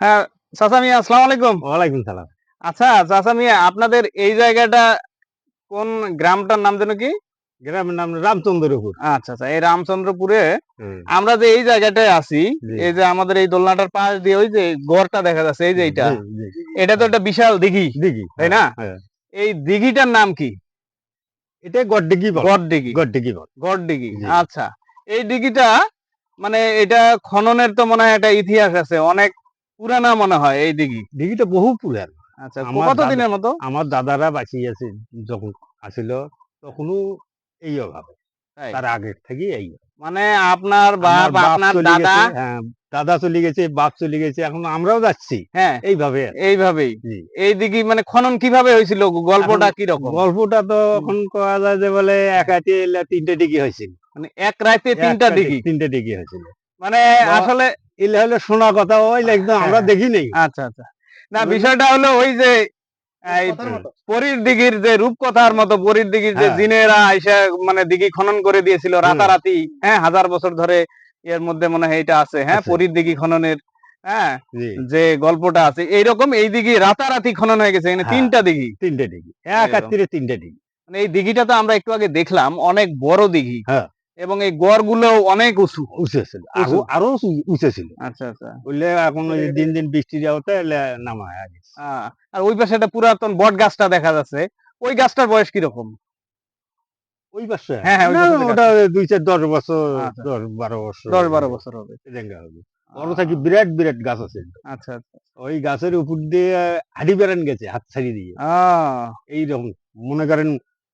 হ্যাঁ, চাচা মিয়া আসসালামু আলাইকুম। ওয়ালাইকুম সালাম। আচ্ছা, চাচা মিয়া আপনাদের এই জায়গাটা কোন গ্রামটার নাম যেন কি? গ্রামের নাম রামচন্দ্রপুর। আচ্ছা, আচ্ছা। এই রামচন্দ্রপুরে হুম, আমরা যে এই জায়গাটায় আছি, জি, এই যে আমাদের এই দোলনাটার পাশ দিয়ে ওই যে গড়টা দেখা যাচ্ছে এই যে এইটা। জি, জি। এটা তো হ্যাঁ, একটা বিশাল দিঘি, দিঘি। তাই হ্যাঁ, না? হ্যাঁ। এই দিঘিটার নাম কি? এটা গডডিগি বলে। গড়দিঘি, গডডিগি বলে। গড়দিঘি। জি। আচ্ছা। এই দিঘিটা মানে এটা খননের তো মনে হয় একটা ইতিহাস আছে। অনেক পুরানা মনে হয় এই দিঘি। দিঘিটা বহু পুরান। আচ্ছা, আমার কত দাদা দিনের মতো? আমার দাদারা বাঁচিয়ে আছে যখন আছিল তখনও এই অভাবে। তাই? তার আগের থেকেই এই। মানে আপনার বাপ, আমার বাপ আপনার চলে দাদা গেছে, হ্যাঁ, দাদা চলে গেছে, বাপ চলে গেছে। এখন আমরাও যাচ্ছি। হ্যাঁ, এইভাবে আরকি। এইভাবেই। জি। এই দিঘি মানে খনন কিভাবে হয়েছিল? এখন গল্পটা কিরকম? গল্পটা তো হুম, এখন কয়া যায় যে বলে এক রাইতে ৩ টে ডিগি হইছিল। মানে এক রাইতে ৩ এক টা কাটে দিঘি। ৩ টে ডিগ্রি হয়েছিল। মানে বা আসলে এলে হলো শোনা কথা ওইলে একদম হ্যাঁ, আমরা হ্যাঁ। দেখি নাই। আচ্ছা, আচ্ছা। না বুঝলেন? বিষয়টা হলো ওই যে এই হুম, পরীর দিঘির যে রূপকথার মতো পরীর দিঘির যে হ্যাঁ, জিনেরা আইসা মানে দিঘি খনন করে দিয়েছিল হুম, রাতারাতি, হ্যাঁ? ১০০০ বছর ধরে এর মধ্যে মনে হয় এটা আছে, হ্যাঁ? আছে। পরীর দিঘি খননের, হ্যাঁ? জি, যে গল্পটা আছে এইরকম এই দিঘি রাতারাতি খনন হয়ে গেছে। এখানে ৩ হ্যাঁ, টা দিঘি। ৩ টে ডিগ্রি। এক এরকম। রাত্তিরে ৩ টে ডিগ্রি। মানে এই দিঘিটা তো আমরা একটু আগে দেখলাম অনেক বড় দিঘি হ্যাঁ, এবং এই গড়গুলো অনেক উঁচু উঁচু ছিল। আরো উঁচু আরো উঁচু ছিল। আচ্ছা আচ্ছা বুঝলে এখন ওই দিন, দিন বৃষ্টির আওতায় নামায়া গেছে। আর ওই পাশে একটা পুরাতন বট গাছটা দেখা যাচ্ছে ওই গাছটার বয়স কিরকম? ওই পাশে? হ্যাঁ হ্যাঁ ওই না পাশে যে ওটা গাছটা ২, ৪, ১০ বছর, আচ্ছা ১০, ১২ বছর ১০-১২ বছর হবে এরকম হবে। বড় থাকি আহ, বিরাট, বিরাট গাছ আছে। আচ্ছা আচ্ছা ওই গাছের উপর দিয়ে হাঁটি বেড়ান গেছে হাত ছাড়ি দিয়ে। আহ, এইরকম মনে করেন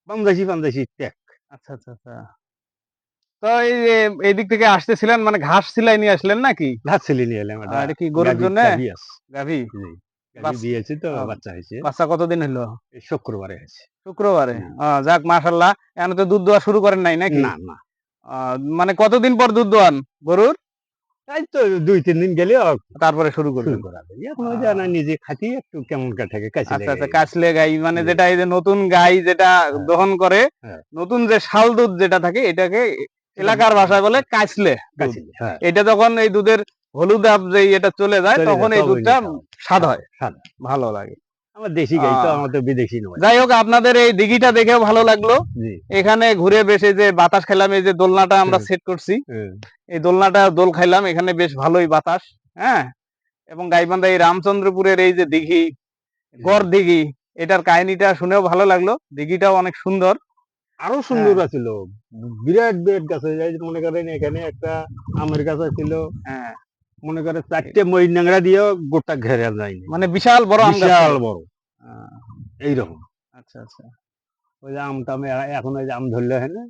পাঞ্জাসি, পাঞ্জাসি ট্যাক। আচ্ছা আচ্ছা আচ্ছা তো এই যে এই দিক থেকে আসতেছিলেন মানে ঘাস সিলাই নিয়ে আসলেন নাকি? ঘাস ছেলে নিয়ে এলাম একটা এটা কি গরুর জন্য গাভী আছে। গাভী জি। গাভী বাস দিয়েছি তো আহ, বাচ্চা হয়েছে। বাচ্চা কতদিন হলো? এই শুক্রবারে হয়েছে। শুক্রবারে জি। যাক মাশাল্লাহ এখন তো দুধ দোয়া শুরু করেন নাই নাকি? না, না। মানে কতদিন পর দুধ দোয়ান গরুর? এই তো ২, ৩ দিন গেলে তারপরে শুরু শুরু করবেন। করা যায়। এখন ওই যে আহ, না নিজে খাতি একটু কেমন থাকে কাছে আচ্ছা লেগে আচ্ছা গেছে। কাছলে গাই মানে জি। যেটা এই যে নতুন গাই যেটা হ্যাঁ, দহন করে হ্যাঁ। নতুন যে শাল দুধ যেটা থাকে এটাকে সেটা এলাকার ভাষায় বলে কাছলে দুধ। কাছে হ্যাঁ। এটা যখন এই দুধের হলুদ আব যে এটা চলে যায় চলে তখন যায় এই তবে দুধটা নিয়ে খাওয়া যায়। স্বাদ স্বাদ হয়, হয়, স্বাদ হয়। ভালো লাগে। আমার দেশি গাই তো আহ আমার তো বিদেশি নয়। যাই হোক আপনাদের এই দিঘিটা দেখেও ভালো লাগলো। জি। এখানে ঘুরে বেশ এই যে বাতাস খেলাম এই যে দোলনাটা আমরা হুম, সেট করছি হুম। এই দোলনাটা দোল খাইলাম এখানে বেশ ভালোই বাতাস, হ্যাঁ? এবং গাইবান্ধা এই রামচন্দ্রপুরের এই যে দিঘি জি। গড় দিঘি এটার কাহিনীটা শুনেও ভালো লাগলো দিঘিটাও অনেক সুন্দর। আরো হ্যাঁ সুন্দর আছিল। বিরাট, বিরাট গাছ আছে। এই যে মনে করেন এখানে একটা আমের গাছ আছিল। হ্যাঁ মনে করেন ৪ টে মই ন্যাংরা দিয়েও গোটা ঘেরা যায়নি। মানে বিশাল বড় আম গাছ ছিল। বিশাল বড়। আহ, এইরকম। আচ্ছা আচ্ছা ওই যে আম-টাম এখন ওই যে আম ধরলে হয় না?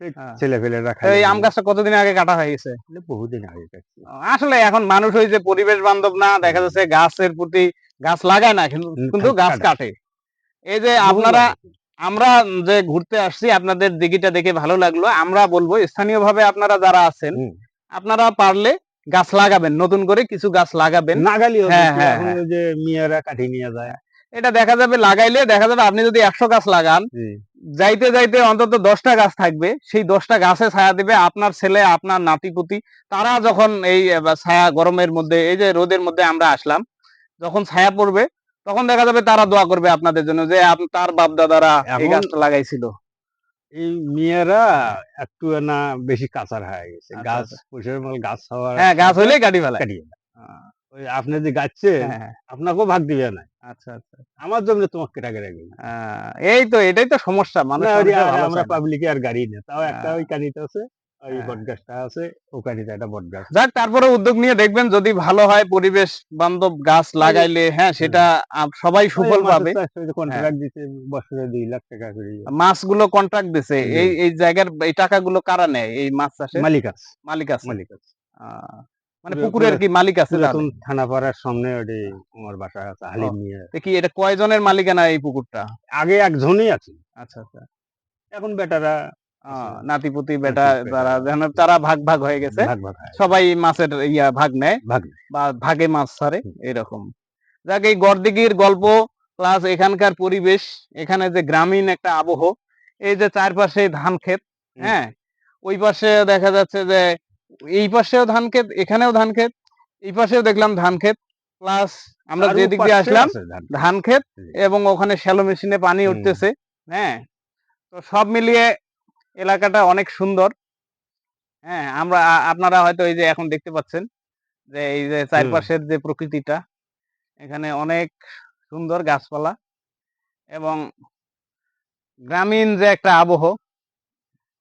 সেই হ্যাঁ ছেলেপেলেরা তো খাইয়ে এই আম দিবে। গাছটা কতদিন আগে কাটা হয়ে গেছে? এটা বহুদিন আগে কাটছে। আসলে এখন মানুষ ওই যে পরিবেশ বান্ধব না দেখা হুম। যাচ্ছে গাছের প্রতি গাছ লাগায় না কিন্তু কিন্তু গাছ কাটে। কাটে এই যে আপনারা বহুবার। আমরা যে ঘুরতে আসছি আপনাদের দিঘিটা দেখে ভালো লাগলো আমরা বলবো স্থানীয়ভাবে আপনারা যারা আছেন হুম। আপনারা পারলে গাছ লাগাবেন নতুন করে কিছু গাছ লাগাবেন নাগালি হবে হ্যাঁ কি হ্যাঁ এখন হ্যাঁ ওই যে মেয়েরা কাঠি নিয়ে যায়। এটা দেখা যাবে লাগাইলে দেখা যাবে আপনি যদি ১০০ গাছ লাগান জি। যাইতে যাইতে অন্তত ১০টা গাছ থাকবে সেই ১০টা গাছে ছায়া দিবে আপনার ছেলে আপনার নাতিপুতি তারা যখন এই ছায়া গরমের মধ্যে এই যে রোদের মধ্যে আমরা আসলাম যখন ছায়া পড়বে তখন দেখা যাবে তারা দোয়া করবে আপনাদের জন্য যে তার বাপ দাদারা এই এখন গাছটা লাগাইছিল। এই মেয়েরা একটু না বেশি কাঁচার হয়ে গেছে। আচ্ছা গাছ আচ্ছা পুষের গাছ হওয়ার হ্যাঁ গাছ সাথে হইলেই কাটি ফেলায়। কাটিয়ে দেয়। আহ, ওই আপনি যে গাচ্ছেন হ্যাঁ হ্যাঁ আপনাকেও ভাগ দিবে না। আচ্ছা আচ্ছা আমার জন্য তোমাকে কেটে রাখবে। এই তো এটাই তো সমস্যা মানুষ না ওই মানুষের ভালো আমরা চায় না। পাবলিকে আর গাড়ি না। তাও একটা আহ, ওই কানিতে আছে। ওই হ্যাঁ বটগাছটা আছে। ও কানিতে একটা বটগাছ। যাক তারপরে উদ্যোগ নিয়ে দেখবেন যদি ভালো হয় পরিবেশ বান্ধব গাছ ওই যে লাগাইলে হ্যাঁ হ্যাঁ। সেটা সবাই ওই যে সুফল মাসের পাবে। চাষে যে হ্যাঁ কন্ট্রাক্ট দিছে বছরে ২ লাখ টাকা করে। মাছগুলো কন্ট্রাক্ট দিছে জি। এই এই জায়গার এই টাকাগুলো কারা নেয় এই মাছ চাষের মালিক আছে, মালিক আছে? মালিক আছে। আহ, মানে পুরা পুকুরের পুরা কি মালিক আছে পুরাতন তাহলে? থানাপাড়ার সামনে ওটি আমার বাসা আছে ও হালিম মিয়া। তো কি এটা কয়জনের মালিকানা এই পুকুরটা? আগে একজনই আছে। আচ্ছা আচ্ছা এখন বেটারা আছে। নাতিপুতি বেটা নাতি তারা বেটারা যেন তারা ভাগ ভাগ হয়ে গেছে ভাগ, ভাগ হয়ে গেছে। সবাই মাছের ইয়া ভাগ নেয় ভাগ নেই। বা ভাগে মাছ ছাড়ে হুম, এরকম। যাক এই গড়দিঘির গল্প প্লাস এখানকার পরিবেশ এখানে যে গ্রামীণ একটা আবহ এই যে চারপাশে ধান ক্ষেত, হুম, হ্যাঁ? ওই পাশে দেখা যাচ্ছে যে এই পাশেও ধান ক্ষেত এখানেও ধান ক্ষেত এই পাশেও দেখলাম ধান ক্ষেত প্লাস আমরা আর যে ও দিক দিয়ে পাশে আসলাম আছে ধান। ধান ক্ষেত, জি। এবং ওখানে শ্যালো মেশিনে পানি হুম। উঠতেছে। হ্যাঁ, তো সব মিলিয়ে এলাকাটা অনেক সুন্দর। হ্যাঁ, আপনারা হয়তো এই যে এখন দেখতে পাচ্ছেন যে এই যে হুম। চারপাশের যে প্রকৃতিটা, এখানে অনেক সুন্দর গাছপালা এবং গ্রামীণ যে একটা আবহ,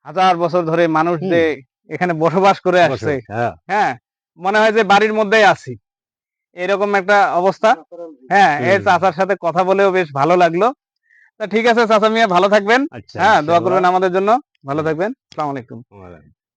হাজার বছর ধরে মানুষ হুম। যে এখানে বসবাস করে আসছে, বসবাস, হ্যাঁ। হ্যাঁ, মনে হয় যে বাড়ির মধ্যেই আছি, এরকম একটা অবস্থা। হ্যাঁ, এই হুম। চাচার সাথে কথা বলেও বেশ ভালো লাগলো। তা ঠিক আছে চাচা মিয়া, ভালো থাকবেন। আচ্ছা, হ্যাঁ, দোয়া ইনশাআল্লাহ। করবেন আমাদের জন্য। ভালো হুম। থাকবেন। আসসালামু আলাইকুম। ওয়ালাইকুম